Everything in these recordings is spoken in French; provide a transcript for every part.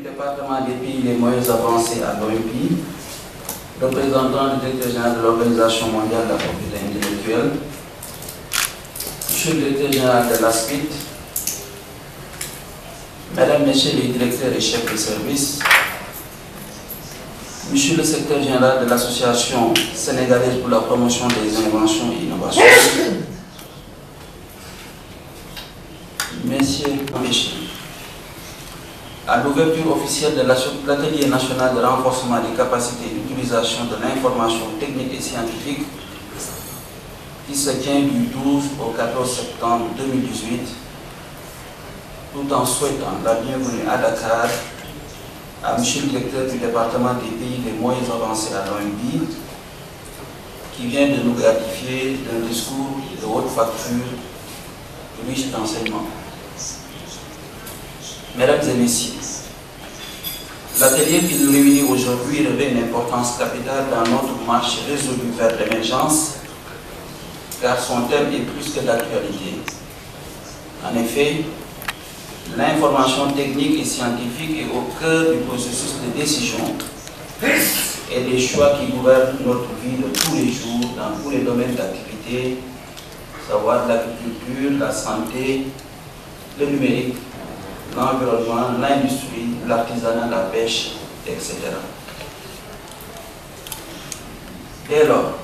département des pays les moins avancés à l'OMPI, représentant le directeur général de l'Organisation mondiale de la propriété intellectuelle, monsieur le directeur général de l'ASPIT, mesdames, messieurs les directeurs et chefs de service, monsieur le secrétaire général de l'Association sénégalaise pour la promotion des inventions et innovations, messieurs, à l'ouverture officielle de l'Atelier national de renforcement des capacités d'utilisation de l'information technique et scientifique qui se tient du 12 au 14 septembre 2018, tout en souhaitant la bienvenue à Dakar à M. le directeur du département des pays les moins avancés à l'OMB, qui vient de nous gratifier d'un discours de haute facture riche d'enseignements. Mesdames et messieurs, l'atelier qui nous réunit aujourd'hui revêt une importance capitale dans notre marche résolue vers l'émergence, car son thème est plus que d'actualité. En effet, l'information technique et scientifique est au cœur du processus de décision et des choix qui gouvernent notre vie de tous les jours dans tous les domaines d'activité, savoir l'agriculture, la santé, le numérique, l'environnement, l'industrie, l'artisanat, la pêche, etc. Dès lors,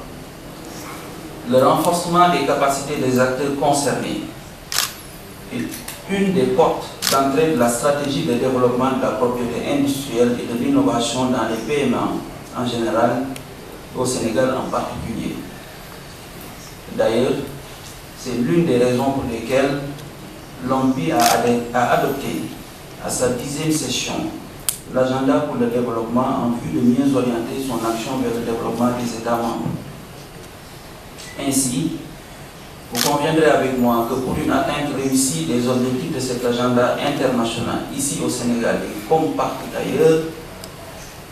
le renforcement des capacités des acteurs concernés est une des portes d'entrée de la stratégie de développement de la propriété industrielle et de l'innovation dans les PME en général, au Sénégal en particulier. D'ailleurs, c'est l'une des raisons pour lesquelles l'OMPI a adopté à sa 10e session l'agenda pour le développement en vue de mieux orienter son action vers le développement des États membres. Ainsi, vous conviendrez avec moi que pour une atteinte réussie des objectifs de cet agenda international ici au Sénégal et comme partout ailleurs,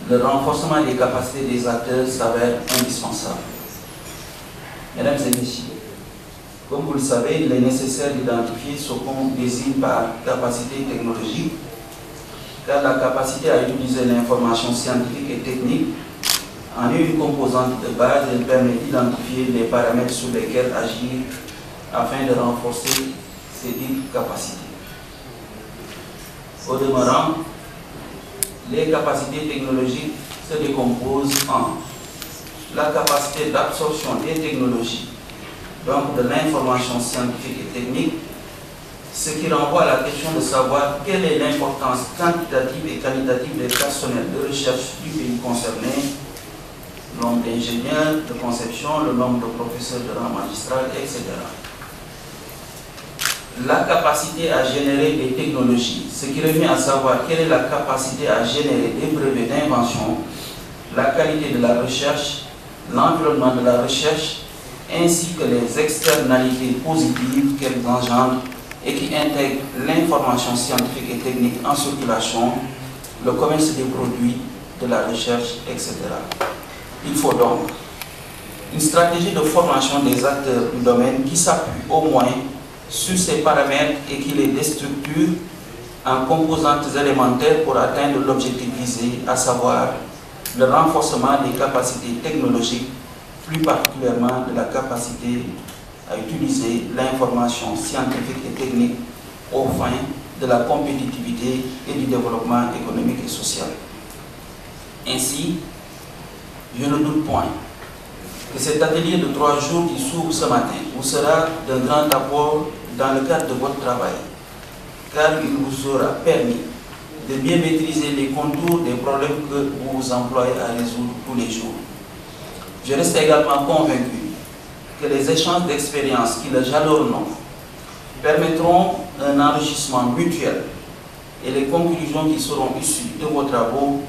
le renforcement des capacités des acteurs s'avère indispensable. Mesdames et messieurs, comme vous le savez, il est nécessaire d'identifier ce qu'on désigne par capacité technologique, car la capacité à utiliser l'information scientifique et technique en est une composante de base et permet d'identifier les paramètres sur lesquels agir afin de renforcer ces dites capacités. Au demeurant, les capacités technologiques se décomposent en la capacité d'absorption des technologies, donc de l'information scientifique et technique, ce qui renvoie à la question de savoir quelle est l'importance quantitative et qualitative des personnels de recherche du pays concerné, le nombre d'ingénieurs de conception, le nombre de professeurs de rang magistral, etc. La capacité à générer des technologies, ce qui revient à savoir quelle est la capacité à générer des brevets d'invention, la qualité de la recherche, l'environnement de la recherche, ainsi que les externalités positives qu'elles engendrent et qui intègrent l'information scientifique et technique en circulation, le commerce des produits, de la recherche, etc. Il faut donc une stratégie de formation des acteurs du domaine qui s'appuie au moins sur ces paramètres et qui les déstructure en composantes élémentaires pour atteindre l'objectif visé, à savoir le renforcement des capacités technologiques, plus particulièrement de la capacité à utiliser l'information scientifique et technique aux fins de la compétitivité et du développement économique et social. Ainsi, je ne doute point que cet atelier de 3 jours qui s'ouvre ce matin vous sera d'un grand apport dans le cadre de votre travail, car il vous aura permis de bien maîtriser les contours des problèmes que vous vous employez à résoudre tous les jours. Je reste également convaincu que les échanges d'expériences qui le jalonnent permettront un enrichissement mutuel et les conclusions qui seront issues de vos travaux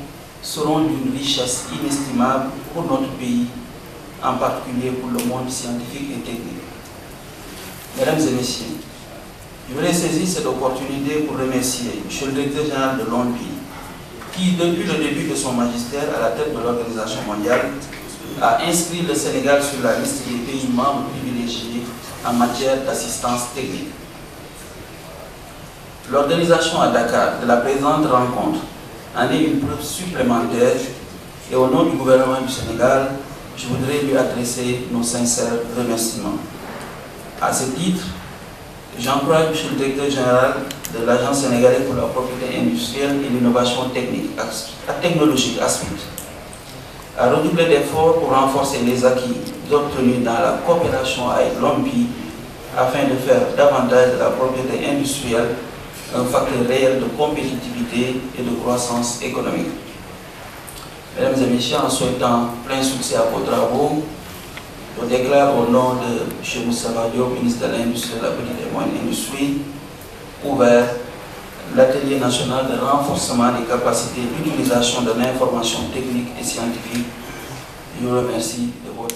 seront d'une richesse inestimable pour notre pays, en particulier pour le monde scientifique et technique. Mesdames et messieurs, je voulais saisir cette opportunité pour remercier M. le directeur général de l'OMPI, qui, depuis le début de son magistère à la tête de l'Organisation mondiale, a inscrit le Sénégal sur la liste des pays membres privilégiés en matière d'assistance technique. L'organisation à Dakar de la présente rencontre en est une preuve supplémentaire et au nom du gouvernement du Sénégal, je voudrais lui adresser nos sincères remerciements. À ce titre, j'encourage M. le directeur général de l'Agence sénégalaise pour la propriété industrielle et l'innovation technologique ASPIT à redoubler d'efforts pour renforcer les acquis obtenus dans la coopération avec l'OMPI afin de faire davantage de la propriété industrielle un facteur réel de compétitivité et de croissance économique. Mesdames et messieurs, en souhaitant plein succès à vos travaux, je déclare au nom de M. Moustapha Diop, ministre de l'Industrie et de la Petite et Moyenne Industrie, ouvert l'atelier national de renforcement des capacités d'utilisation de l'information technique et scientifique. Je vous remercie de votre